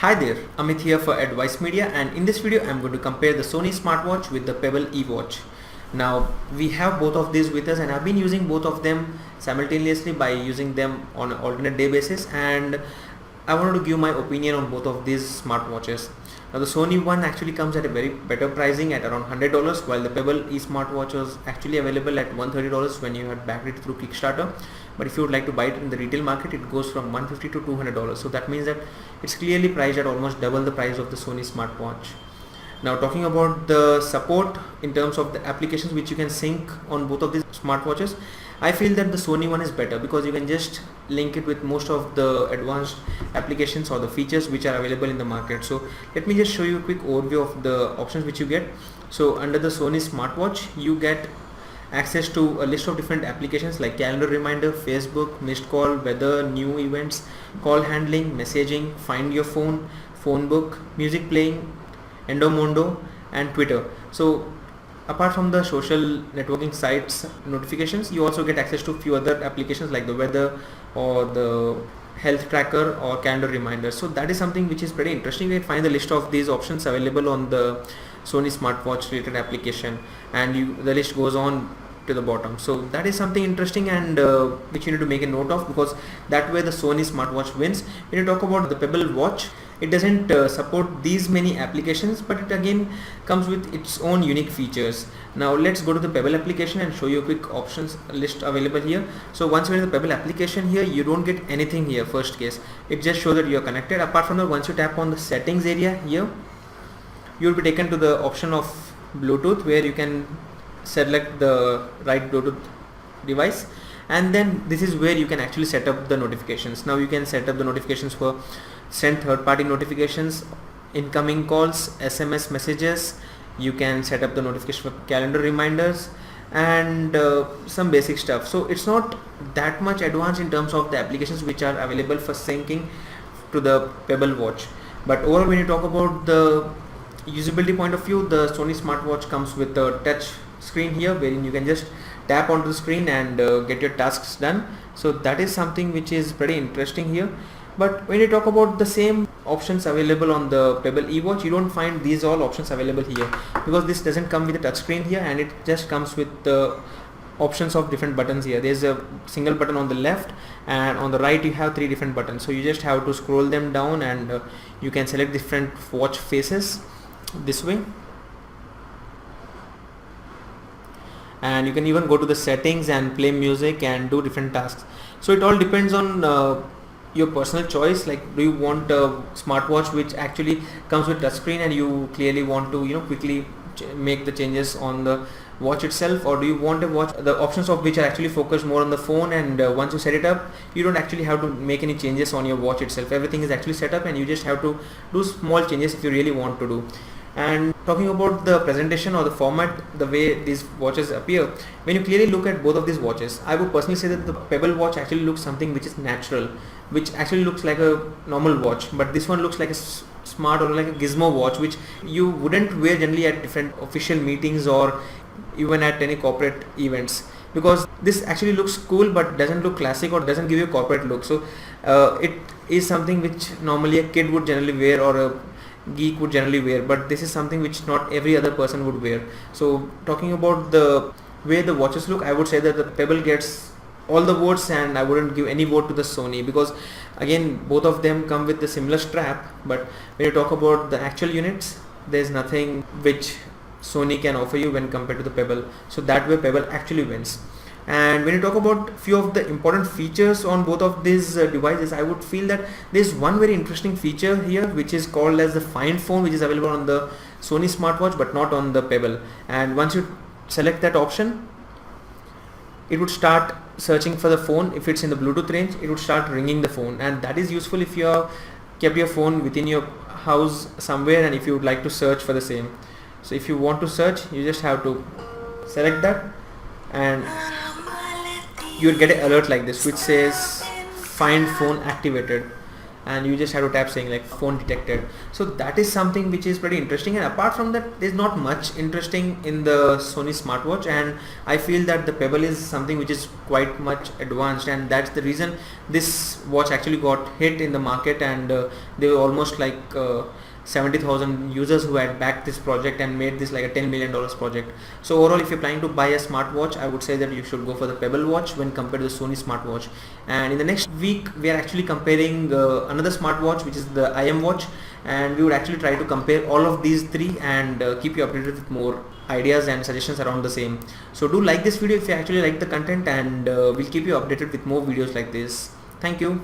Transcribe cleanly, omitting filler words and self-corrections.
Hi there, Amit here for Advice Media, and in this video I'm going to compare the Sony smartwatch with the Pebble eWatch. Now we have both of these with us and I've been using both of them simultaneously by using them on an alternate day basis, and I wanted to give my opinion on both of these smartwatches. Now the Sony one actually comes at a very better pricing at around $100, while the Pebble e-smartwatch was actually available at $130 when you had backed it through Kickstarter. But if you would like to buy it in the retail market, it goes from $150 to $200. So that means that it's clearly priced at almost double the price of the Sony smartwatch. Now talking about the support in terms of the applications which you can sync on both of these smartwatches, I feel that the Sony one is better because you can just link it with most of the advanced applications or the features which are available in the market. So let me just show you a quick overview of the options which you get. So under the Sony smartwatch, you get access to a list of different applications like calendar reminder, Facebook, missed call, weather, new events, call handling, messaging, find your phone, phone book, music playing, Endomondo, and Twitter. So apart from the social networking sites notifications, you also get access to a few other applications like the weather or the health tracker or calendar reminder. So that is something which is pretty interesting. We find the list of these options available on the Sony smartwatch related application, and the list goes on to the bottom. So that is something interesting and which you need to make a note of, because that way the Sony smartwatch wins. When you talk about the Pebble watch, it doesn't support these many applications, but it again comes with its own unique features. Now let's go to the Pebble application and show you a quick options list available here. So once you're in the Pebble application here, you don't get anything here first case. It just shows that you're connected. Apart from that, once you tap on the settings area here, you'll be taken to the option of Bluetooth, where you can select the right Bluetooth device, and then this is where you can actually set up the notifications. Now you can set up the notifications for send third-party notifications, incoming calls, SMS messages. You can set up the notification for calendar reminders and some basic stuff. So it's not that much advanced in terms of the applications which are available for syncing to the Pebble watch. But overall, when you talk about the usability point of view, the Sony smartwatch comes with a touch screen here, wherein you can just tap onto the screen and get your tasks done. So that is something which is pretty interesting here. But when you talk about the same options available on the Pebble eWatch, you don't find these all options available here, because this doesn't come with a touch screen here, and it just comes with the options of different buttons here. There's a single button on the left, and on the right you have 3 different buttons. So you just have to scroll them down, and you can select different watch faces this way, and you can even go to the settings and play music and do different tasks. So it all depends on your personal choice. Like, do you want a smartwatch which actually comes with touchscreen and you clearly want to quickly make the changes on the watch itself, or do you want a watch the options of which are actually focused more on the phone, and once you set it up, you don't actually have to make any changes on your watch itself. Everything is actually set up and you just have to do small changes if you really want to do. And talking about the presentation or the format, the way these watches appear, when you clearly look at both of these watches, I would personally say that the Pebble watch actually looks something which is natural, which actually looks like a normal watch, but this one looks like a smart or like a gizmo watch, which you wouldn't wear generally at different official meetings or even at any corporate events, because this actually looks cool but doesn't look classic or doesn't give you a corporate look. So it is something which normally a kid would generally wear or a geek would generally wear, but this is something which not every other person would wear. So talking about the way the watches look, I would say that the Pebble gets all the votes, and I wouldn't give any vote to the Sony, because again both of them come with the similar strap, but when you talk about the actual units, there's nothing which Sony can offer you when compared to the Pebble. So that way Pebble actually wins. And when you talk about few of the important features on both of these devices, I would feel that there's one very interesting feature here which is called as the Find Phone, which is available on the Sony smartwatch but not on the Pebble. And once you select that option, it would start searching for the phone. If it's in the Bluetooth range, it would start ringing the phone, and that is useful if you have kept your phone within your house somewhere and if you would like to search for the same. So if you want to search, you just have to select that, and you will get an alert like this which says Find Phone activated. and you just have to tap saying like phone detected. So that is something which is pretty interesting, and apart from that there's not much interesting in the Sony smartwatch, and I feel that the Pebble is something which is quite much advanced, and that's the reason this watch actually got hit in the market, and they were almost like 70,000 users who had backed this project and made this like a $10 million project. So overall, if you're planning to buy a smartwatch, I would say that you should go for the Pebble watch when compared to the Sony smartwatch. And in the next week we are actually comparing another smartwatch, which is the IM watch, and we would actually try to compare all of these three and keep you updated with more ideas and suggestions around the same. So do like this video if you actually like the content, and we'll keep you updated with more videos like this. Thank you.